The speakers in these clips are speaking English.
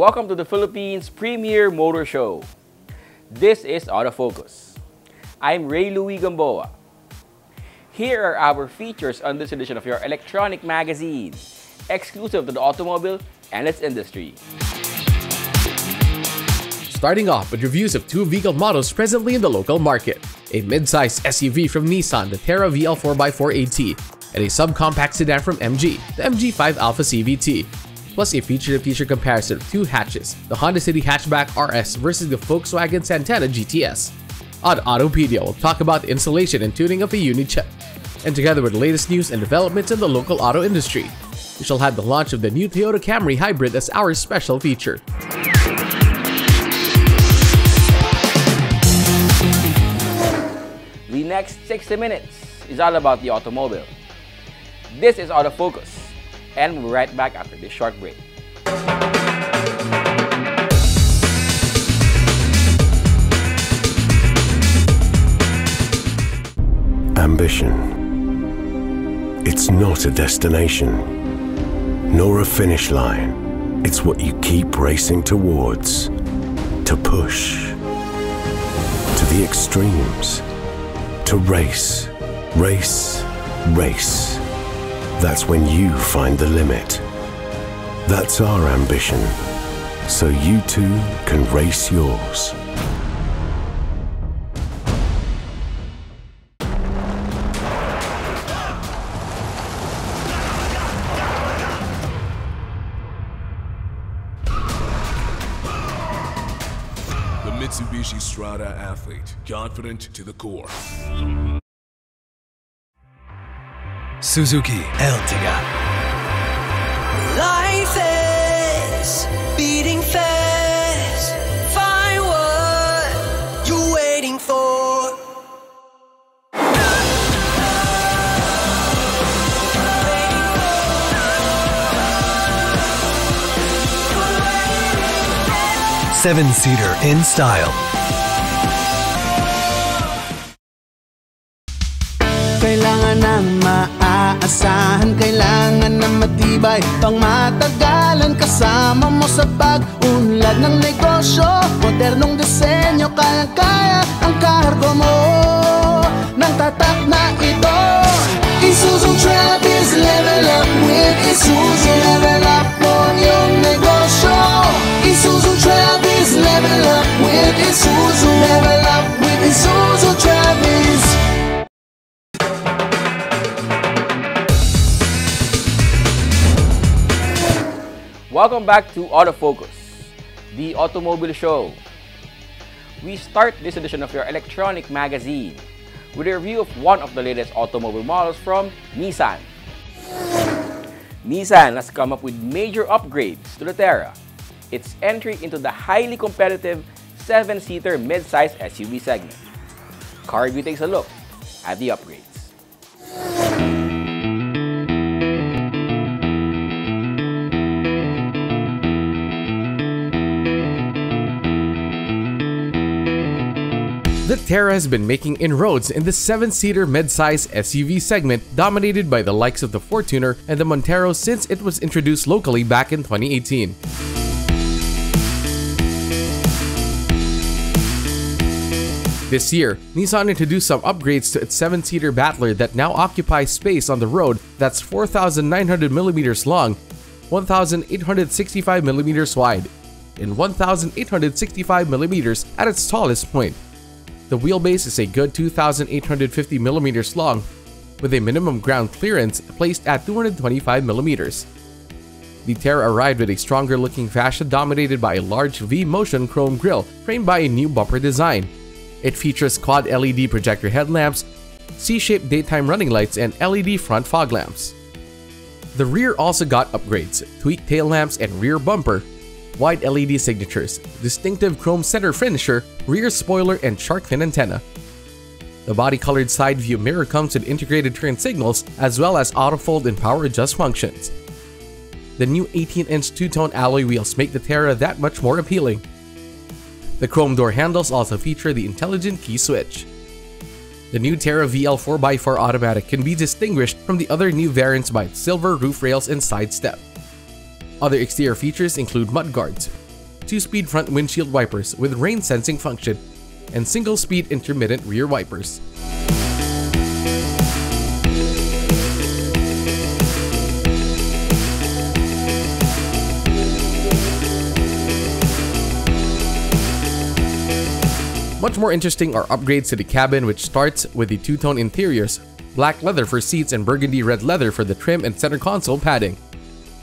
Welcome to the Philippines' premier motor show. This is Autofocus. I'm Ray Louis Gamboa. Here are our features on this edition of your electronic magazine, exclusive to the automobile and its industry. Starting off with reviews of two vehicle models presently in the local market. A mid-size SUV from Nissan, the Terra VL 4x4 AT, and a subcompact sedan from MG, the MG5 Alpha CVT. Plus a feature-to-feature comparison of two hatches, the Honda City Hatchback RS versus the Volkswagen Santana GTS. On Autopedia, we'll talk about the installation and tuning of a Unichip. And together with the latest news and developments in the local auto industry, we shall have the launch of the new Toyota Camry Hybrid as our special feature. The next 60 minutes is all about the automobile. This is Autofocus, and we'll be right back after this short break. Ambition. It's not a destination, nor a finish line. It's what you keep racing towards, to push, to the extremes, to race, race, race. That's when you find the limit. That's our ambition, so you too can race yours. The Mitsubishi Strada athlete, confident to the core. Suzuki Ertiga. Life is beating fast. Find what you're waiting for. Seven-seater in style. Kailangan ng maaasahan, kailangan ng matibay, pang matagalan kasama mo sa pag-unlad ng negosyo. Modernong disenyo, kaya-kaya ang cargo mo ng tatak na ito. Isuzu Travis, level up with Isuzu. Level up mo yung negosyo. Isuzu Travis, level up with Isuzu. Level up with Isuzu Travis. Welcome back to Autofocus, the automobile show. We start this edition of your electronic magazine with a review of one of the latest automobile models from Nissan. Nissan has come up with major upgrades to the Terra, its entry into the highly competitive 7-seater mid-size SUV segment. Car Review takes a look at the upgrades. The Terra has been making inroads in the 7-seater mid-size SUV segment, dominated by the likes of the Fortuner and the Montero since it was introduced locally back in 2018. This year, Nissan introduced some upgrades to its 7-seater battler that now occupies space on the road that's 4,900mm long, 1,865mm wide, and 1,865mm at its tallest point. The wheelbase is a good 2,850mm long, with a minimum ground clearance placed at 225mm. The Terra arrived with a stronger looking fascia dominated by a large V-motion chrome grille framed by a new bumper design. It features quad LED projector headlamps, C-shaped daytime running lights, and LED front fog lamps. The rear also got upgrades, tweaked tail lamps and rear bumper, wide LED signatures, distinctive chrome center finisher, rear spoiler, and shark fin antenna. The body-colored side view mirror comes with integrated turn signals as well as auto-fold and power adjust functions. The new 18-inch two-tone alloy wheels make the Terra that much more appealing. The chrome door handles also feature the intelligent key switch. The new Terra VL 4x4 automatic can be distinguished from the other new variants by its silver roof rails and side step. Other exterior features include mudguards, 2-speed front windshield wipers with rain sensing function, and single-speed intermittent rear wipers. Much more interesting are upgrades to the cabin, which starts with the two-tone interiors, black leather for seats and burgundy red leather for the trim and center console padding.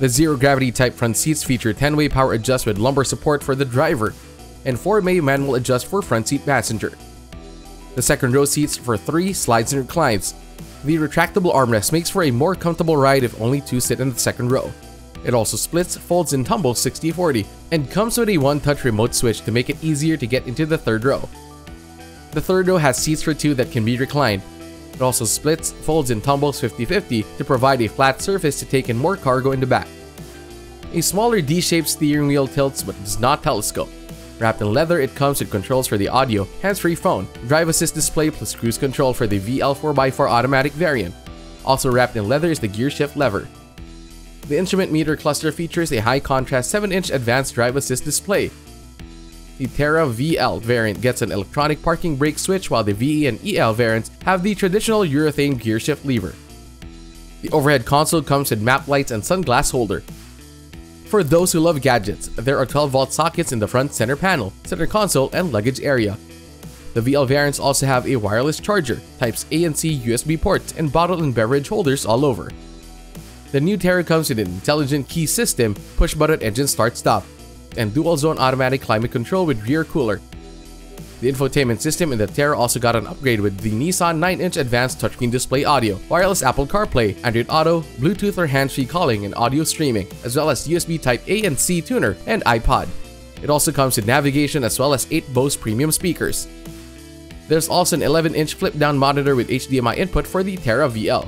The zero-gravity type front seats feature 10-way power adjust with lumbar support for the driver, and 4-way manual adjust for front seat passenger. The second row seats for 3 slides and reclines. The retractable armrest makes for a more comfortable ride if only 2 sit in the second row. It also splits, folds, and tumbles 60/40, and comes with a one-touch remote switch to make it easier to get into the third row. The third row has seats for 2 that can be reclined. It also splits, folds, and tumbles 50/50 to provide a flat surface to take in more cargo in the back. A smaller D-shaped steering wheel tilts but does not telescope. Wrapped in leather, it comes with controls for the audio, hands-free phone, drive assist display plus cruise control for the VL 4x4 automatic variant. Also wrapped in leather is the gear shift lever. The instrument meter cluster features a high-contrast 7-inch advanced drive assist display. The Terra VL variant gets an electronic parking brake switch, while the VE and EL variants have the traditional urethane gear shift lever. The overhead console comes with map lights and sunglass holder. For those who love gadgets, there are 12-volt sockets in the front center panel, center console, and luggage area. The VL variants also have a wireless charger, types A and C USB ports, and bottle and beverage holders all over. The new Terra comes with an intelligent key system, push-button engine start-stop, and dual-zone automatic climate control with rear cooler. The infotainment system in the Terra also got an upgrade with the Nissan 9-inch advanced touchscreen display audio, wireless Apple CarPlay, Android Auto, Bluetooth or hands-free calling and audio streaming, as well as USB Type A and C tuner and iPod. It also comes with navigation as well as 8 Bose premium speakers. There's also an 11-inch flip-down monitor with HDMI input for the Terra VL.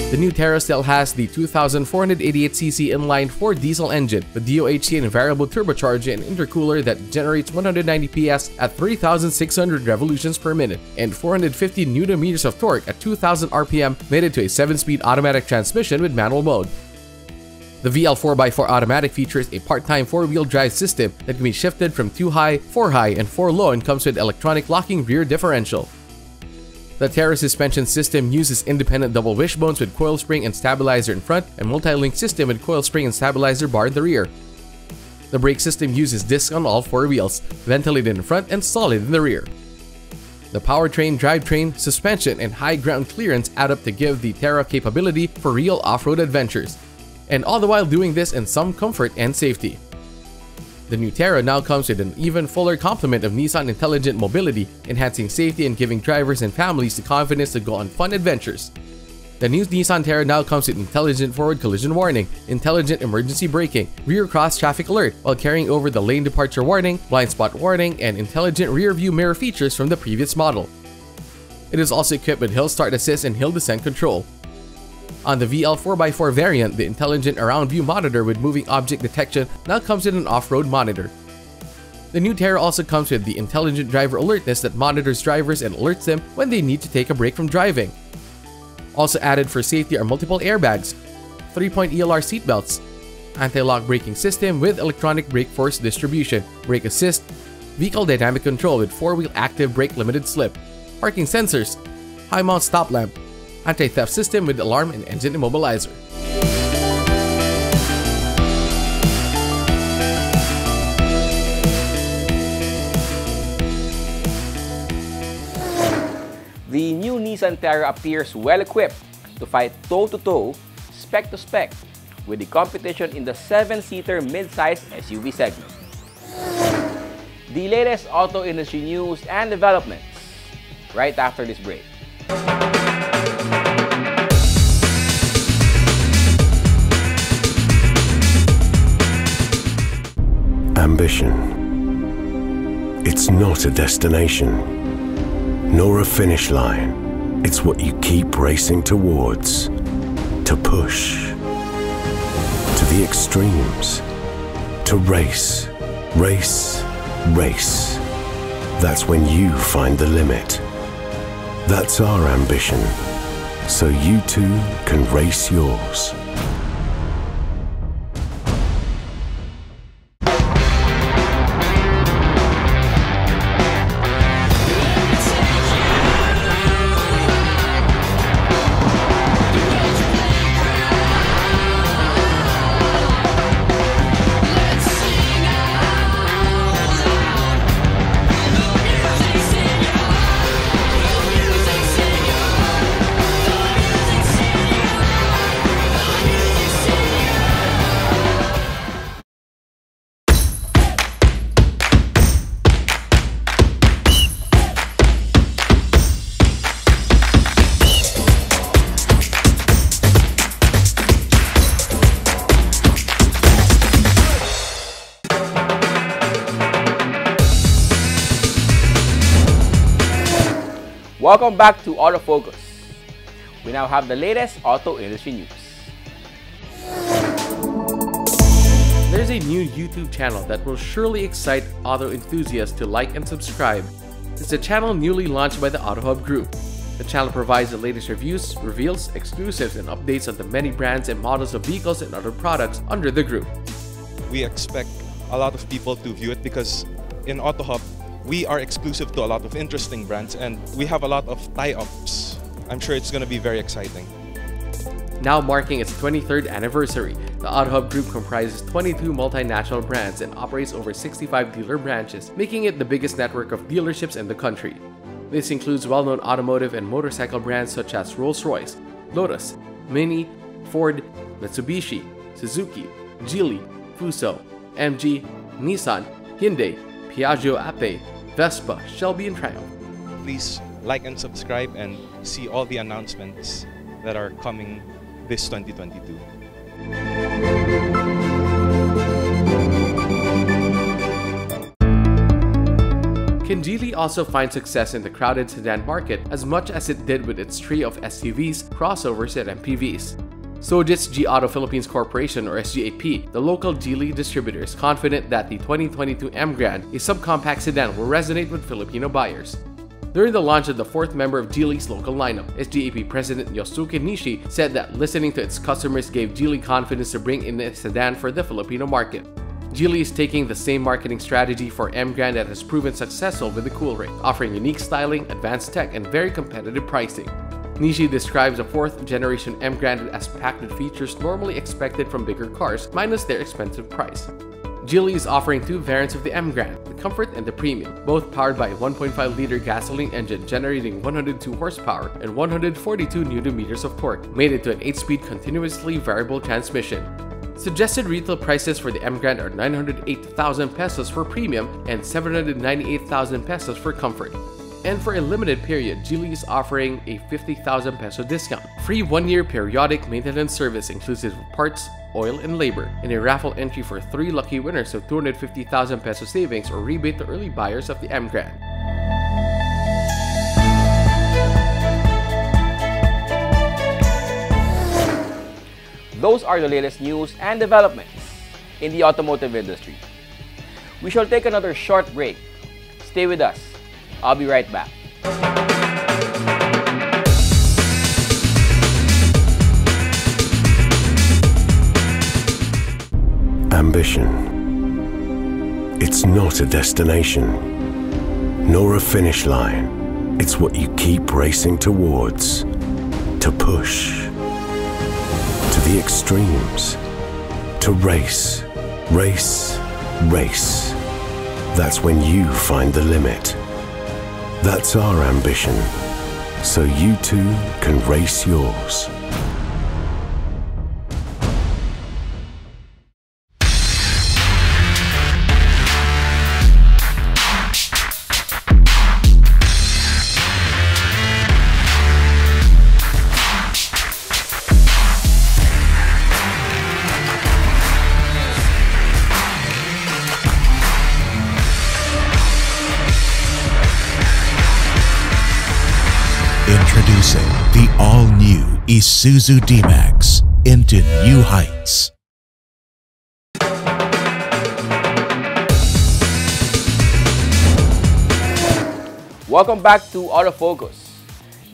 The new Terra still has the 2,488cc inline-4 diesel engine, the DOHC and variable turbocharger and intercooler that generates 190 PS at 3,600 revolutions per minute and 450 Nm of torque at 2,000 RPM, mated to a 7-speed automatic transmission with manual mode. The VL 4x4 automatic features a part-time 4-wheel drive system that can be shifted from 2 high, 4 high, and 4 low, and comes with electronic locking rear differential. The Terra suspension system uses independent double wishbones with coil spring and stabilizer in front, and multi-link system with coil spring and stabilizer bar in the rear. The brake system uses discs on all 4 wheels, ventilated in front and solid in the rear. The powertrain, drivetrain, suspension, and high ground clearance add up to give the Terra capability for real off-road adventures, and all the while doing this in some comfort and safety. The new Terra now comes with an even fuller complement of Nissan intelligent mobility, enhancing safety and giving drivers and families the confidence to go on fun adventures. The new Nissan Terra now comes with intelligent forward collision warning, intelligent emergency braking, rear cross traffic alert, while carrying over the lane departure warning, blind spot warning, and intelligent rear view mirror features from the previous model. It is also equipped with hill start assist and hill descent control. On the VL 4x4 variant, the intelligent around view monitor with moving object detection now comes with an off-road monitor. The new Terra also comes with the intelligent driver alertness that monitors drivers and alerts them when they need to take a break from driving. Also added for safety are multiple airbags, 3-point ELR seatbelts, anti-lock braking system with electronic brake force distribution, brake assist, vehicle dynamic control with 4-wheel active brake limited slip, parking sensors, high mount stop lamp, anti-theft system with alarm and engine immobilizer. The new Nissan Terra appears well-equipped to fight toe-to-toe, spec-to-spec with the competition in the 7-seater mid-size SUV segment. The latest auto industry news and developments right after this break. Ambition. It's not a destination, nor a finish line. It's what you keep racing towards. To push. To the extremes. To race. Race. Race. That's when you find the limit. That's our ambition, so you too can race yours. Welcome back to Autofocus. We now have the latest auto industry news. There's a new YouTube channel that will surely excite auto enthusiasts to like and subscribe. It's a channel newly launched by the AutoHub Group. The channel provides the latest reviews, reveals, exclusives, and updates on the many brands and models of vehicles and other products under the group. We expect a lot of people to view it because in AutoHub, we are exclusive to a lot of interesting brands and we have a lot of tie-ups. I'm sure it's going to be very exciting. Now marking its 23rd anniversary, the AutoHub Group comprises 22 multinational brands and operates over 65 dealer branches, making it the biggest network of dealerships in the country. This includes well-known automotive and motorcycle brands such as Rolls-Royce, Lotus, Mini, Ford, Mitsubishi, Suzuki, Geely, Fuso, MG, Nissan, Hyundai, Piaggio Ape, Vespa, Shelby, and Triumph. Please like and subscribe and see all the announcements that are coming this 2022. Can Geely also find success in the crowded sedan market as much as it did with its trio of SUVs, crossovers, and MPVs? Sojitz G Auto Philippines Corporation, or SGAP, the local Geely distributor, is confident that the 2022 Emgrand, a subcompact sedan, will resonate with Filipino buyers. During the launch of the fourth member of Geely's local lineup, SGAP President Yosuke Nishi said that listening to its customers gave Geely confidence to bring in a sedan for the Filipino market. Geely is taking the same marketing strategy for Emgrand that has proven successful with the Coolray, offering unique styling, advanced tech, and very competitive pricing. Nishi describes the fourth-generation Emgrand as packed with features normally expected from bigger cars, minus their expensive price. Geely is offering two variants of the Emgrand, the Comfort and the Premium, both powered by a 1.5-liter gasoline engine generating 102 horsepower and 142 Nm of torque, made into an 8-speed continuously variable transmission. Suggested retail prices for the Emgrand are 908,000 pesos for Premium and 798,000 pesos for Comfort. And for a limited period, Geely is offering a 50,000 peso discount, free 1-year periodic maintenance service inclusive of parts, oil, and labor, and a raffle entry for 3 lucky winners of 250,000 peso savings or rebate to early buyers of the Emgrand. Those are the latest news and developments in the automotive industry. We shall take another short break. Stay with us. I'll be right back. Ambition. It's not a destination, nor a finish line. It's what you keep racing towards, to push, to the extremes, to race, race, race. That's when you find the limit. That's our ambition, so you too can race yours. Introducing the all-new Isuzu D-Max into new heights. Welcome back to Autofocus.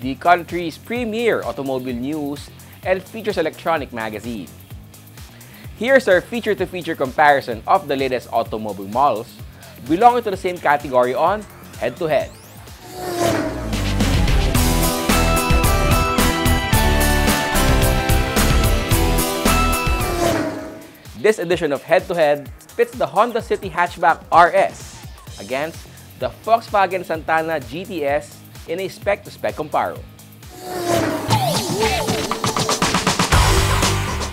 the country's premier automobile news and features electronic magazine. Here's our feature-to-feature comparison of the latest automobile models belonging to the same category on Head-to-Head. This edition of Head-to-Head pits the Honda City Hatchback RS against the Volkswagen Santana GTS in a spec-to-spec comparo.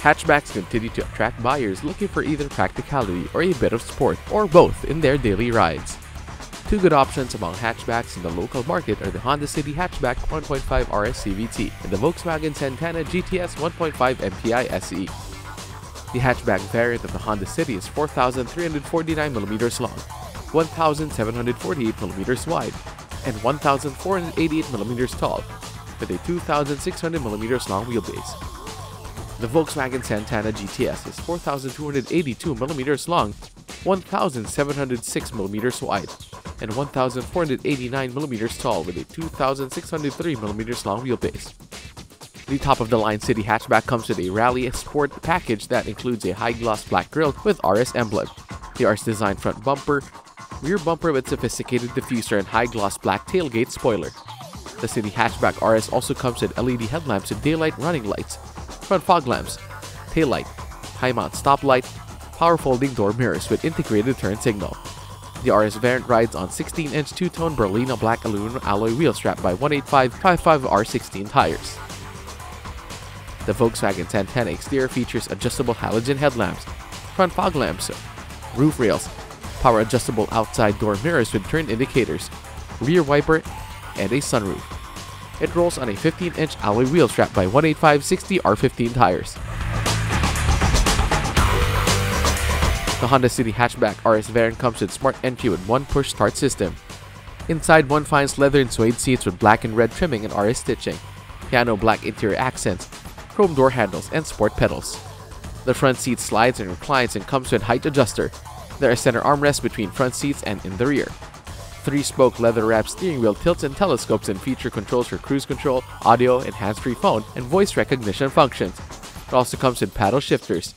Hatchbacks continue to attract buyers looking for either practicality or a bit of sport, or both in their daily rides. Two good options among hatchbacks in the local market are the Honda City Hatchback 1.5 RS CVT and the Volkswagen Santana GTS 1.5 MPI SE. The hatchback variant of the Honda City is 4,349mm long, 1,748mm wide, and 1,488mm tall, with a 2,600mm long wheelbase. The Volkswagen Santana GTS is 4,282mm long, 1,706mm wide, and 1,489mm tall with a 2,603mm long wheelbase. The top-of-the-line city hatchback comes with a Rally Sport package that includes a high-gloss black grille with RS emblem, the RS-designed front bumper, rear bumper with sophisticated diffuser and high-gloss black tailgate spoiler. The city hatchback RS also comes with LED headlamps with daylight running lights, front fog lamps, taillight, high-mount stoplight, power folding door mirrors with integrated turn signal. The RS variant rides on 16-inch two-tone Berlina black aluminum alloy wheels strapped by 185/55 R16 tires. The Volkswagen Santana exterior features adjustable halogen headlamps, front fog lamps, roof rails, power adjustable outside door mirrors with turn indicators, rear wiper, and a sunroof. It rolls on a 15-inch alloy wheel strapped by 185/60 R15 tires. The Honda City Hatchback RS variant comes with smart entry with one push start system. Inside, one finds leather and suede seats with black and red trimming and RS stitching, piano black interior accents, chrome door handles, and sport pedals. The front seat slides and reclines and comes with height adjuster. There are center armrests between front seats and in the rear. 3-spoke leather-wrapped steering wheel tilts and telescopes and feature controls for cruise control, audio and hands-free phone, and voice recognition functions. It also comes with paddle shifters.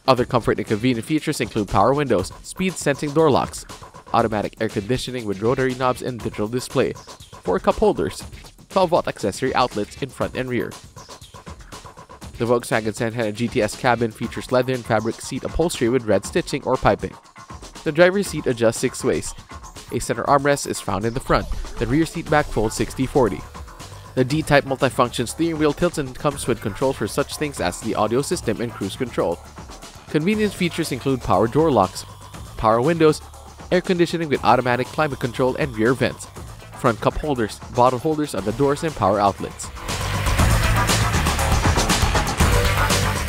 Other comfort and convenient features include power windows, speed-sensing door locks, automatic air conditioning with rotary knobs and digital display, 4 cup holders, 12-volt accessory outlets in front and rear. The Volkswagen Santana GTS cabin features leather and fabric seat upholstery with red stitching or piping. The driver's seat adjusts 6 ways. A center armrest is found in the front. The rear seat back folds 60/40. The D-type multifunction steering wheel tilts and comes with controls for such things as the audio system and cruise control. Convenience features include power door locks, power windows, air conditioning with automatic climate control and rear vents, front cup holders, bottle holders on the doors, and power outlets.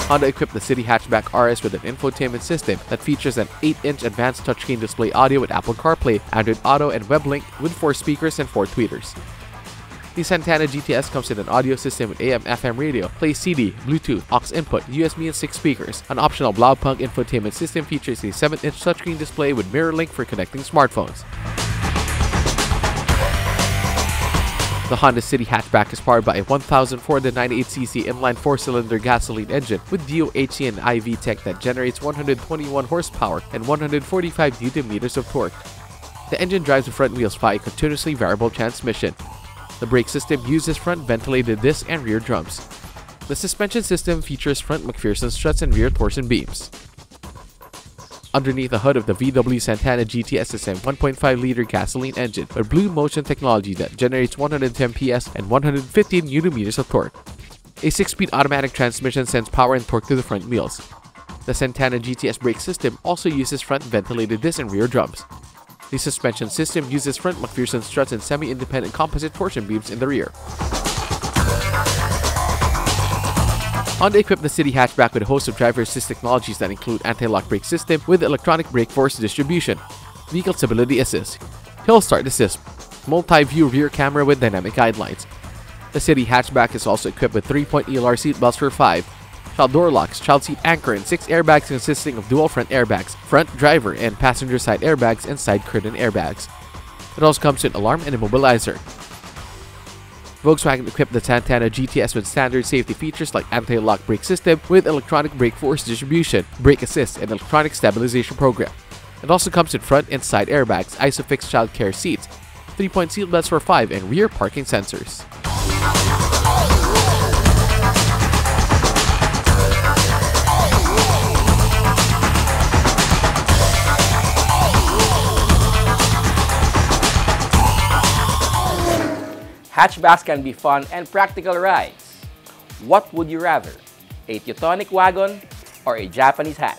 Honda equipped the City Hatchback RS with an infotainment system that features an 8-inch advanced touchscreen display audio with Apple CarPlay, Android Auto, and WebLink with 4 speakers and 4 tweeters. The Santana GTS comes with an audio system with AM/FM radio, play CD, Bluetooth, aux input, USB, and 6 speakers. An optional Blaupunkt infotainment system features a 7-inch touchscreen display with mirror link for connecting smartphones. The Honda City Hatchback is powered by a 1,498cc inline 4-cylinder gasoline engine with DOHC and IV tech that generates 121 horsepower and 145 Nm of torque. The engine drives the front wheels via a continuously variable transmission. The brake system uses front ventilated discs and rear drums. The suspension system features front McPherson struts and rear torsion beams. Underneath the hood of the VW Santana GTS is a 1.5-liter gasoline engine with Blue Motion technology that generates 110 PS and 115 Nm of torque. A 6-speed automatic transmission sends power and torque to the front wheels. The Santana GTS brake system also uses front ventilated discs and rear drums. The suspension system uses front McPherson struts and semi-independent composite torsion beams in the rear. Honda equipped the City Hatchback with a host of driver assist technologies that include anti-lock brake system with electronic brake force distribution, vehicle stability assist, hill start assist, multi-view rear camera with dynamic guidelines. The City Hatchback is also equipped with 3-point ELR seat belts for 5, child door locks, child seat anchor, and 6 airbags consisting of dual front airbags, front driver and passenger side airbags, and side curtain airbags. It also comes with alarm and immobilizer. Volkswagen equipped the Santana GTS with standard safety features like anti-lock brake system with electronic brake force distribution, brake assist, and electronic stabilization program. It also comes with front and side airbags, ISOFIX child care seats, 3-point seat belts for 5, and rear parking sensors. Hatchbacks can be fun and practical rides. What would you rather? A Teutonic wagon or a Japanese hatch?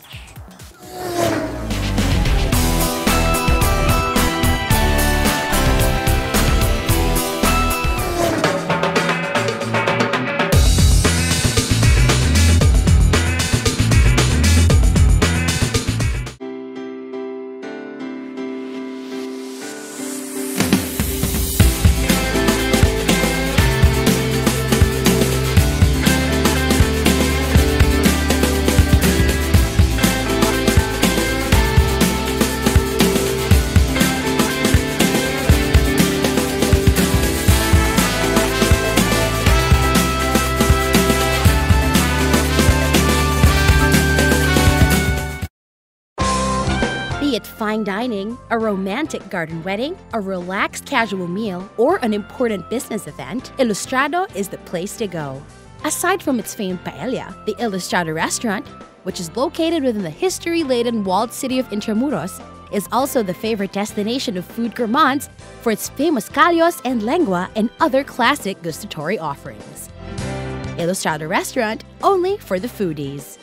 Be it fine dining, a romantic garden wedding, a relaxed casual meal, or an important business event, Ilustrado is the place to go. Aside from its famed paella, the Ilustrado restaurant, which is located within the history-laden walled city of Intramuros, is also the favorite destination of food gourmands for its famous callos and lengua and other classic gustatory offerings. Ilustrado restaurant, only for the foodies.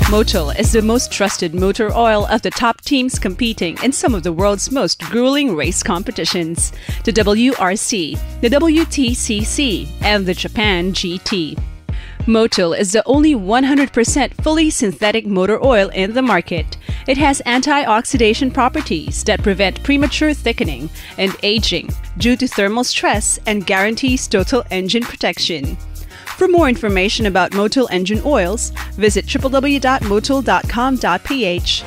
Motul is the most trusted motor oil of the top teams competing in some of the world's most grueling race competitions, the WRC, the WTCC, and the Japan GT. Motul is the only 100% fully synthetic motor oil in the market. It has antioxidant properties that prevent premature thickening and aging due to thermal stress and guarantees total engine protection. For more information about Motul engine oils, visit www.motul.com.ph.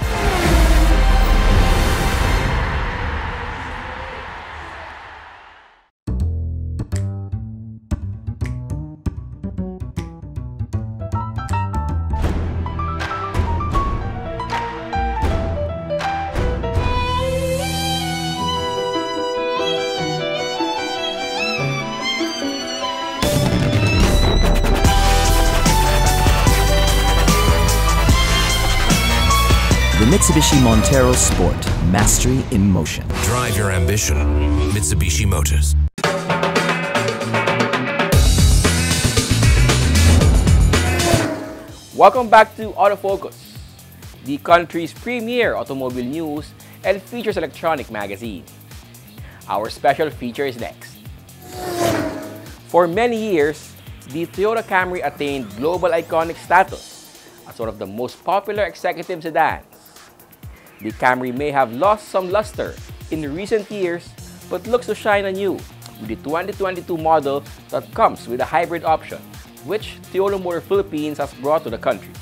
The Mitsubishi Montero Sport, mastery in motion. Drive your ambition. Mitsubishi Motors. Welcome back to Autofocus, the country's premier automobile news and features electronic magazine. Our special feature is next. For many years, the Toyota Camry attained global iconic status as one of the most popular executive sedans. The Camry may have lost some luster in recent years but looks to shine anew with the 2022 model that comes with a hybrid option, which Toyota Motor Philippines has brought to the country.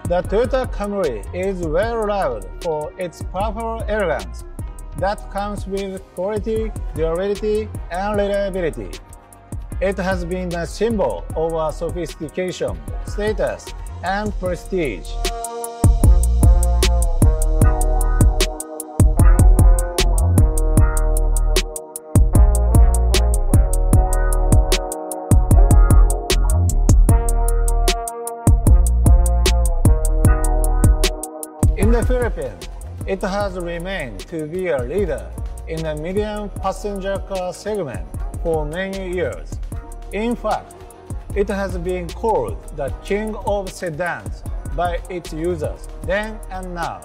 The Toyota Camry is well loved for its powerful elegance that comes with quality, durability, and reliability. It has been a symbol of sophistication, status, and prestige. In the Philippines, it has remained to be a leader in the medium passenger car segment for many years. In fact, it has been called the king of sedans by its users then and now.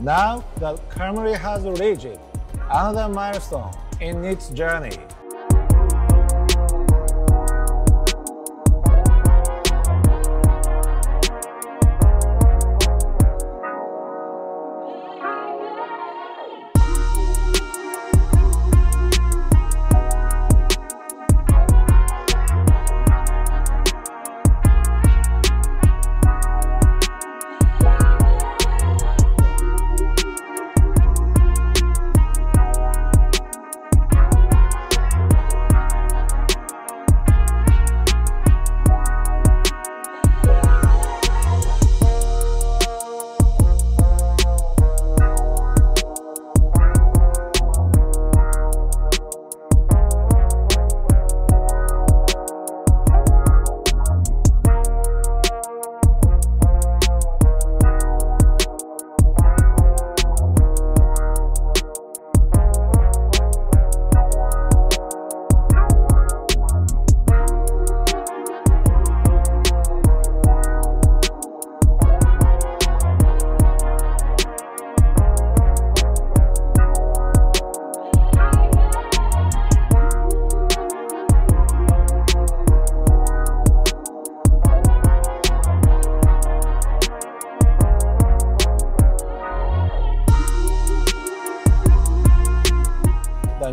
Now, the Camry has reached another milestone in its journey.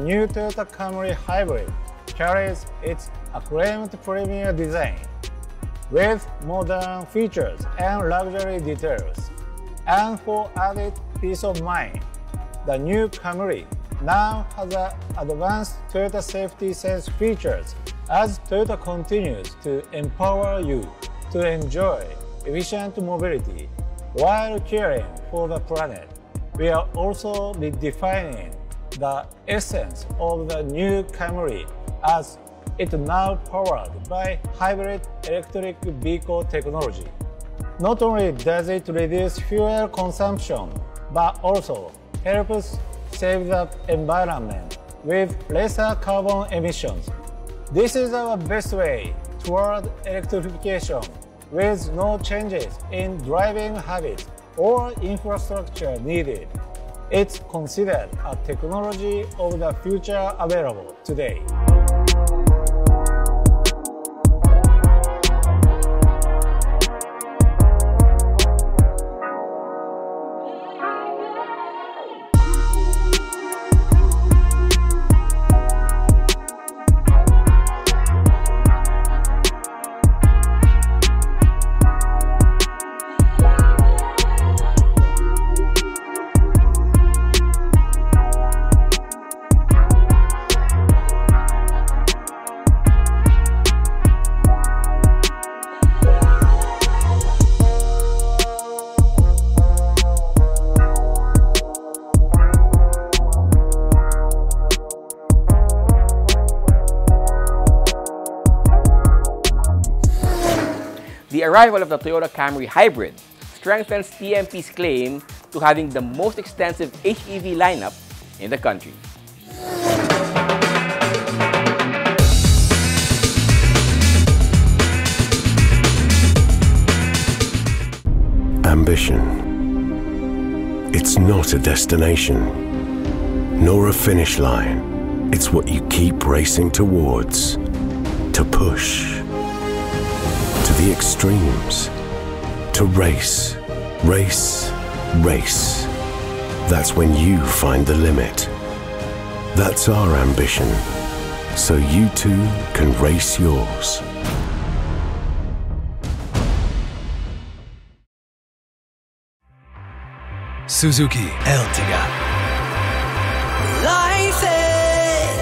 new Toyota Camry Hybrid carries its acclaimed premier design with modern features and luxury details. And for added peace of mind, the new Camry now has advanced Toyota safety sense features as Toyota continues to empower you to enjoy efficient mobility while caring for the planet. We are also redefining the essence of the new Camry as it now powered by hybrid electric vehicle technology. Not only does it reduce fuel consumption, but also helps save the environment with lesser carbon emissions. This is our best way toward electrification with no changes in driving habits or infrastructure needed. It's considered a technology of the future available today. The arrival of the Toyota Camry Hybrid strengthens TMP's claim to having the most extensive HEV lineup in the country. Ambition. It's not a destination, nor a finish line. It's what you keep racing towards, to push. To the extremes, to race, race, race. That's when you find the limit. That's our ambition, so you too can race yours. Suzuki Ertiga. Life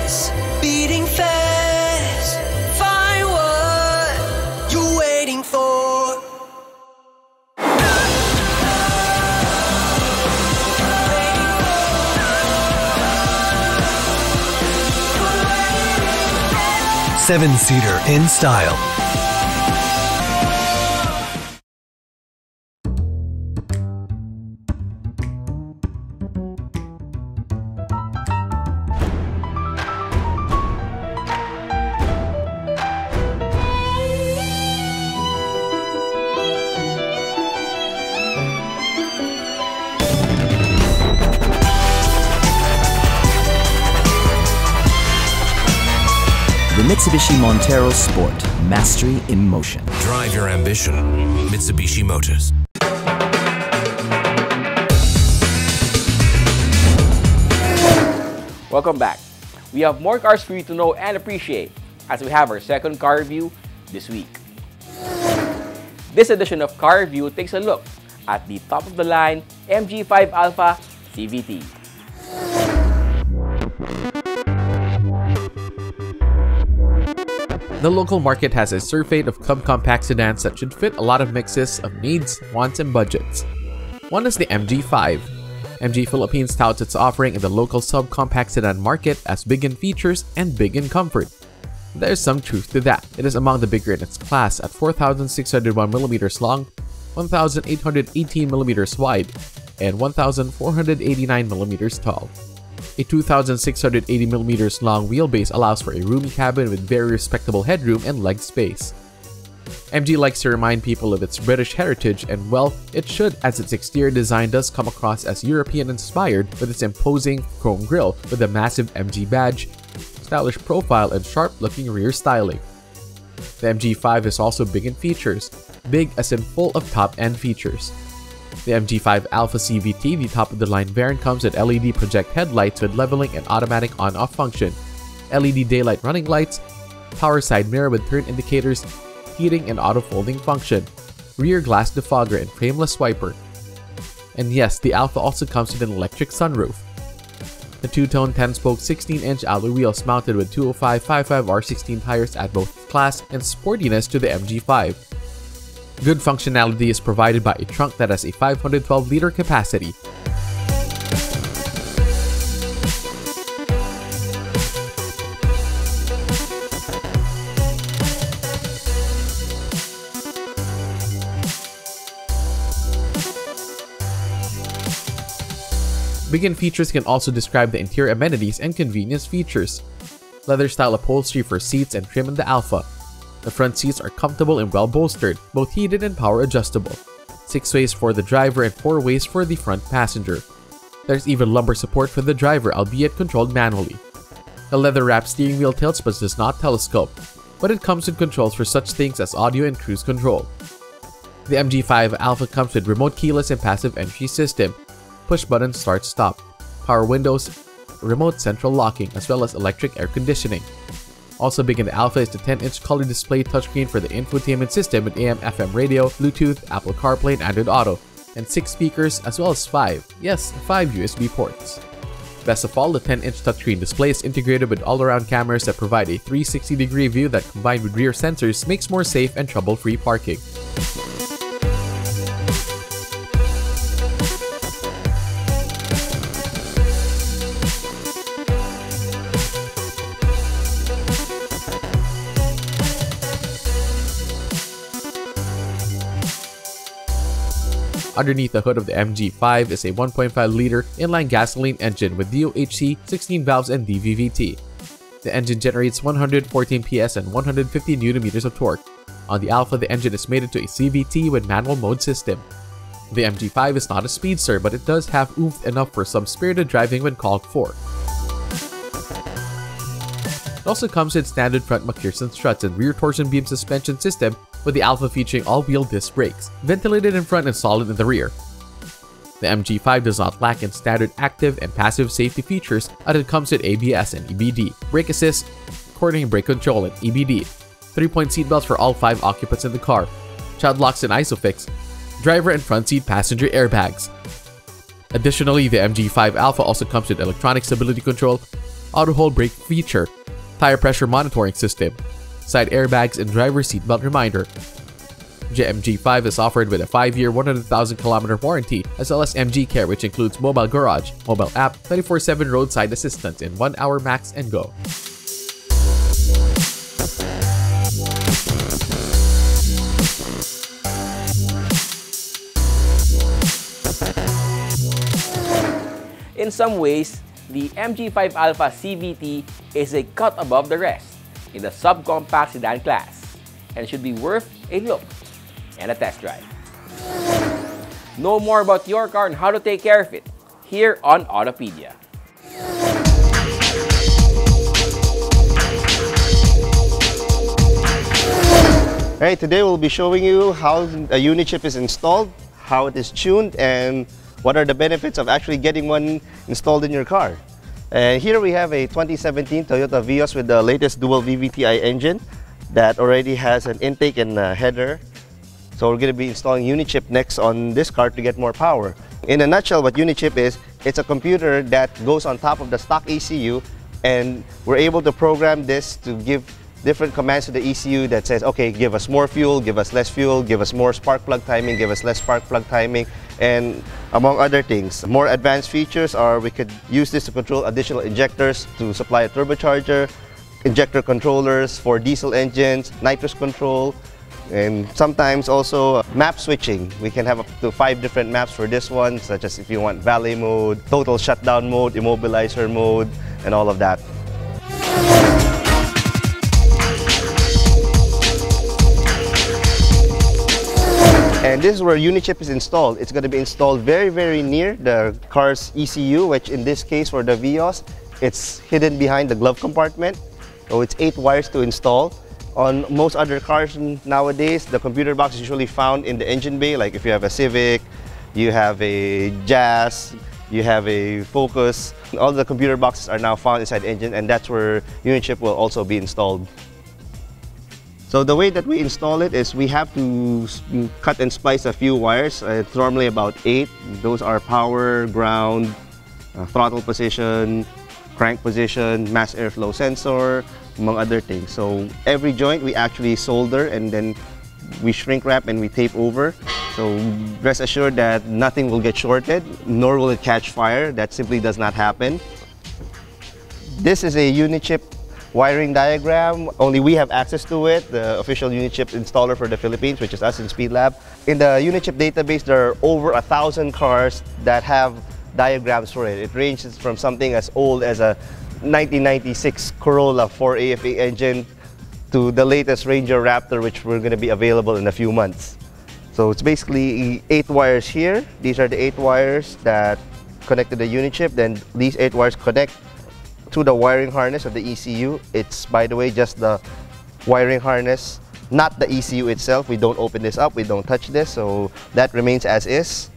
is beating fast. Find what you're waiting for. Seven-seater in style. The Mitsubishi Montero Sport, Mastery in Motion. Drive your ambition. Mitsubishi Motors. Welcome back. We have more cars for you to know and appreciate as we have our second car review this week. This edition of Car Review takes a look at the top-of-the-line MG5 Alpha CVT. The local market has a surfeit of compact sedans that should fit a lot of mixes of needs, wants, and budgets. One is the MG5. MG Philippines touts its offering in the local subcompact sedan market as big in features and big in comfort. There's some truth to that. It is among the bigger in its class at 4,601mm long, 1,818mm wide, and 1,489mm tall. A 2,680mm long wheelbase allows for a roomy cabin with very respectable headroom and leg space. MG likes to remind people of its British heritage, and well, it should, as its exterior design does come across as European-inspired with its imposing chrome grille with a massive MG badge, stylish profile, and sharp-looking rear styling. The MG5 is also big in features, big as in full of top-end features. The MG5 Alpha CVT, the top-of-the-line variant, comes with LED project headlights with leveling and automatic on-off function, LED daylight running lights, power side mirror with turn indicators, heating and auto-folding function, rear glass defogger and frameless wiper. And yes, the Alpha also comes with an electric sunroof. The two-tone 10-spoke 16-inch alloy wheels mounted with 205/55 R16 tires add both class and sportiness to the MG5. Good functionality is provided by a trunk that has a 512-liter capacity. Begin features can also describe the interior amenities and convenience features. Leather-style upholstery for seats and trim in the Alpha. The front seats are comfortable and well bolstered, both heated and power adjustable. 6 ways for the driver and 4 ways for the front passenger. There's even lumbar support for the driver, albeit controlled manually. The leather-wrapped steering wheel tilts but does not telescope, but it comes with controls for such things as audio and cruise control. The MG5 Alpha comes with remote keyless and passive entry system, push-button start-stop, power windows, remote central locking, as well as electric air conditioning. Also big in the Alpha is the 10-inch color display touchscreen for the infotainment system with AM/FM radio, Bluetooth, Apple CarPlay, and Android Auto, and 6 speakers as well as 5 USB ports. Best of all, the 10-inch touchscreen display is integrated with all-around cameras that provide a 360-degree view that, combined with rear sensors, makes more safe and trouble-free parking. Underneath the hood of the MG5 is a 1.5-liter inline gasoline engine with DOHC, 16 valves, and DVVT. The engine generates 114 PS and 150 Nm of torque. On the Alpha, the engine is mated to a CVT with manual mode system. The MG5 is not a speedster, but it does have oomph enough for some spirited driving when called for. It also comes with standard front McPherson struts and rear torsion beam suspension system, with the Alpha featuring all-wheel disc brakes, ventilated in front and solid in the rear. The MG5 does not lack in standard active and passive safety features, as it comes with ABS and EBD, brake assist, coordinating brake control and EBD, 3-point seatbelts for all 5 occupants in the car, child locks and ISOFIX, driver and front seat passenger airbags. Additionally, the MG5 Alpha also comes with electronic stability control, auto hold brake feature, tire pressure monitoring system, side airbags, and driver seatbelt reminder. The MG5 is offered with a 5-year 100,000-kilometer warranty, as well as MG Care, which includes mobile garage, mobile app, 24/7 roadside assistance, and 1 hour max and go. In some ways, the MG5 Alpha CVT is a cut above the rest in the subcompact sedan class and should be worth a look and a test drive. Know more about your car and how to take care of it here on Autopedia. Alright, today we'll be showing you how a Unichip is installed, how it is tuned, and what are the benefits of actually getting one installed in your car. And here we have a 2017 Toyota Vios with the latest dual VVTi engine that already has an intake and a header. So we're going to be installing Unichip next on this car to get more power. In a nutshell, what Unichip is, it's a computer that goes on top of the stock ECU, and we're able to program this to give different commands to the ECU that says, okay, give us more fuel, give us less fuel, give us more spark plug timing, give us less spark plug timing, and among other things. More advanced features are we could use this to control additional injectors to supply a turbocharger, injector controllers for diesel engines, nitrous control, and sometimes also map switching. We can have up to 5 different maps for this one, such as if you want valet mode, total shutdown mode, immobilizer mode, and all of that. And this is where Unichip is installed. It's going to be installed very, very near the car's ECU, which in this case for the Vios, it's hidden behind the glove compartment. So it's 8 wires to install. On most other cars nowadays, the computer box is usually found in the engine bay, like if you have a Civic, you have a Jazz, you have a Focus. All the computer boxes are now found inside the engine, and that's where Unichip will also be installed. So the way that we install it is we have to cut and splice a few wires. It's normally about 8. Those are power, ground, throttle position, crank position, mass airflow sensor, among other things. So every joint we actually solder, and then we shrink wrap and we tape over. So rest assured that nothing will get shorted, nor will it catch fire. That simply does not happen. This is a Unichip wiring diagram. Only we have access to it, the official Unichip installer for the Philippines, which is us in Speed Lab. In the Unichip database, there are over 1,000 cars that have diagrams for it. It ranges from something as old as a 1996 Corolla 4AFA engine to the latest Ranger Raptor, which we're going to be available in a few months. So it's basically 8 wires here. These are the 8 wires that connect to the Unichip. Then these 8 wires connect to the wiring harness of the ECU. It's, by the way, just the wiring harness, not the ECU itself. We don't open this up, we don't touch this, so that remains as is.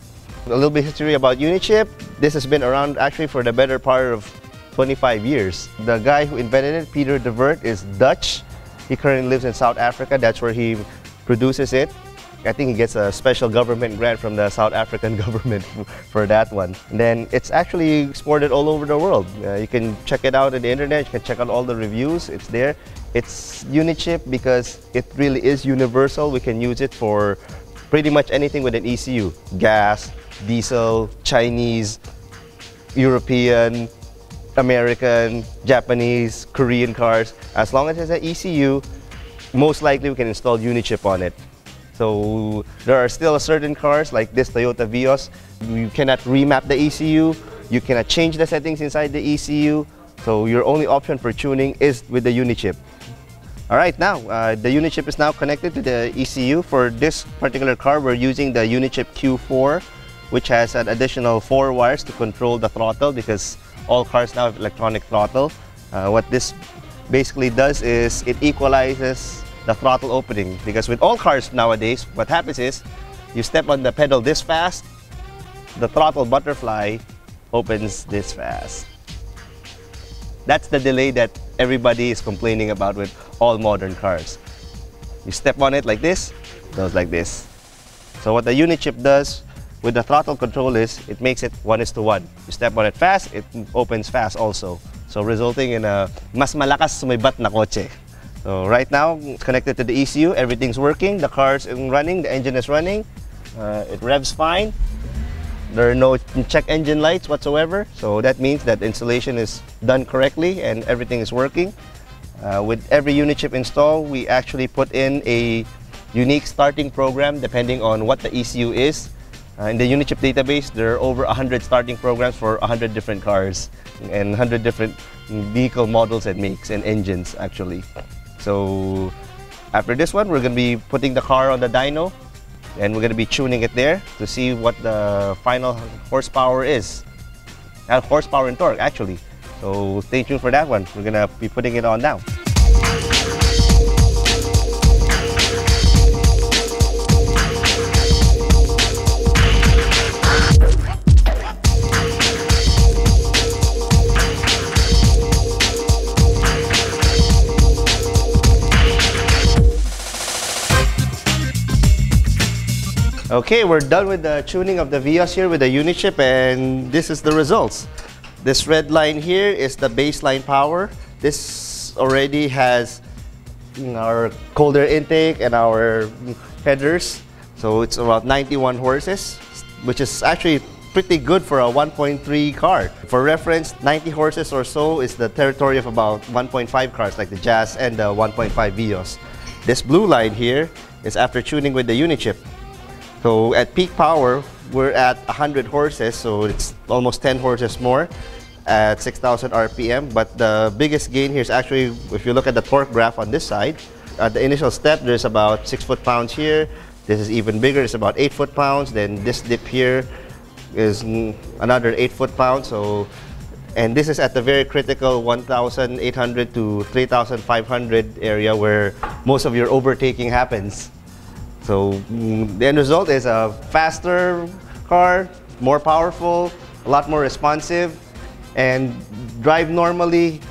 A little bit of history about Unichip. This has been around actually for the better part of 25 years. The guy who invented it, Peter de Vert, is Dutch. He currently lives in South Africa. That's where he produces it. I think he gets a special government grant from the South African government for that one. And then it's actually exported all over the world. You can check it out on the internet. You can check out all the reviews. It's there. It's Unichip because it really is universal. We can use it for pretty much anything with an ECU. Gas, diesel, Chinese, European, American, Japanese, Korean cars. As long as it's an ECU, most likely we can install Unichip on it. So there are still certain cars like this Toyota Vios, you cannot remap the ECU, you cannot change the settings inside the ECU, so your only option for tuning is with the Unichip. Alright, now the Unichip is now connected to the ECU. For this particular car, we're using the Unichip Q4, which has an additional 4 wires to control the throttle because all cars now have electronic throttle. What this basically does is it equalizes the throttle opening, because with all cars nowadays, what happens is you step on the pedal this fast, the throttle butterfly opens this fast. That's the delay that everybody is complaining about with all modern cars. You step on it like this, it goes like this. So what the Unichip does with the throttle control is it makes it 1:1. You step on it fast, it opens fast also. So resulting in a mas malakas sumibat na kotse. So right now, it's connected to the ECU, everything's working, the car's running, the engine is running, it revs fine. There are no check engine lights whatsoever, so that means that the installation is done correctly and everything is working. With every Unichip install, we actually put in a unique starting program depending on what the ECU is. In the Unichip database, there are over 100 starting programs for 100 different cars and 100 different vehicle models and makes and engines actually. So after this one, we're going to be putting the car on the dyno and we're going to be tuning it there to see what the final horsepower is. Horsepower and torque actually. So stay tuned for that one. We're going to be putting it on now. Okay, we're done with the tuning of the Vios here with the Unichip, and this is the results. This red line here is the baseline power. This already has our cold air intake and our headers. So it's about 91 horses, which is actually pretty good for a 1.3 car. For reference, 90 horses or so is the territory of about 1.5 cars like the Jazz and the 1.5 Vios. This blue line here is after tuning with the Unichip. So at peak power, we're at 100 horses, so it's almost 10 horses more at 6,000 RPM. But the biggest gain here is actually, if you look at the torque graph on this side, at the initial step, there's about 6 foot-pounds here. This is even bigger, it's about 8 foot-pounds. Then this dip here is another 8 foot-pounds. So, and this is at the very critical 1,800 to 3,500 area where most of your overtaking happens. So the end result is a faster car, more powerful, a lot more responsive, and drive normally.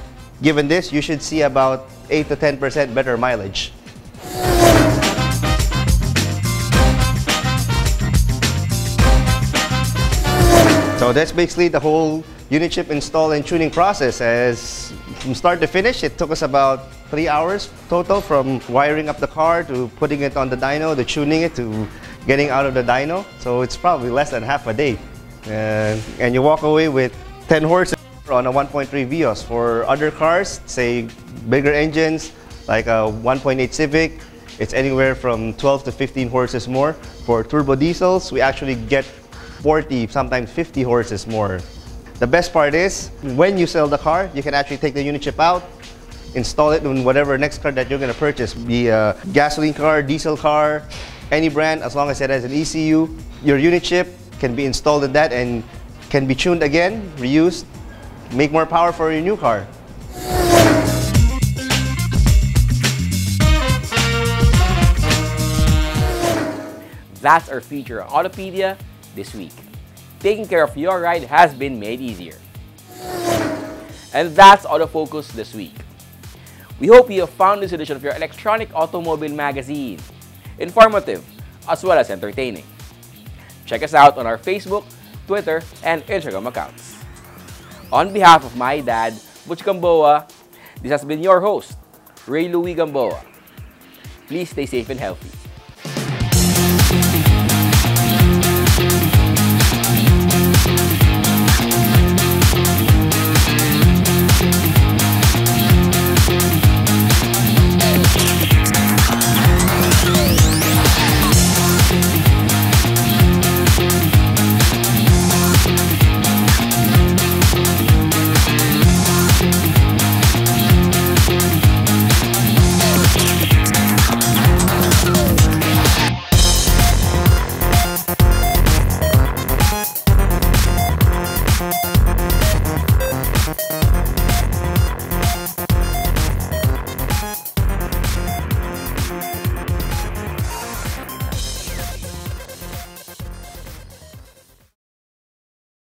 Given this, you should see about 8 to 10% better mileage. So that's basically the whole Unichip install and tuning process. As from start to finish, it took us about 3 hours total, from wiring up the car to putting it on the dyno, to tuning it, to getting out of the dyno. So it's probably less than half a day. And you walk away with 10 horses on a 1.3 Vios. For other cars, say bigger engines, like a 1.8 Civic, it's anywhere from 12 to 15 horses more. For turbo diesels, we actually get 40, sometimes 50 horses more. The best part is, when you sell the car, you can actually take the Unichip out, install it in whatever next car that you're going to purchase, be a gasoline car, diesel car, any brand, as long as it has an ECU. Your Unichip can be installed in that and can be tuned again, reused, make more power for your new car. That's our feature on Autopedia this week. Taking care of your ride has been made easier. And that's Autofocus this week. We hope you have found this edition of your electronic automobile magazine informative as well as entertaining. Check us out on our Facebook, Twitter, and Instagram accounts. On behalf of my dad, Butch Gamboa, this has been your host, Ray Louie Gamboa. Please stay safe and healthy.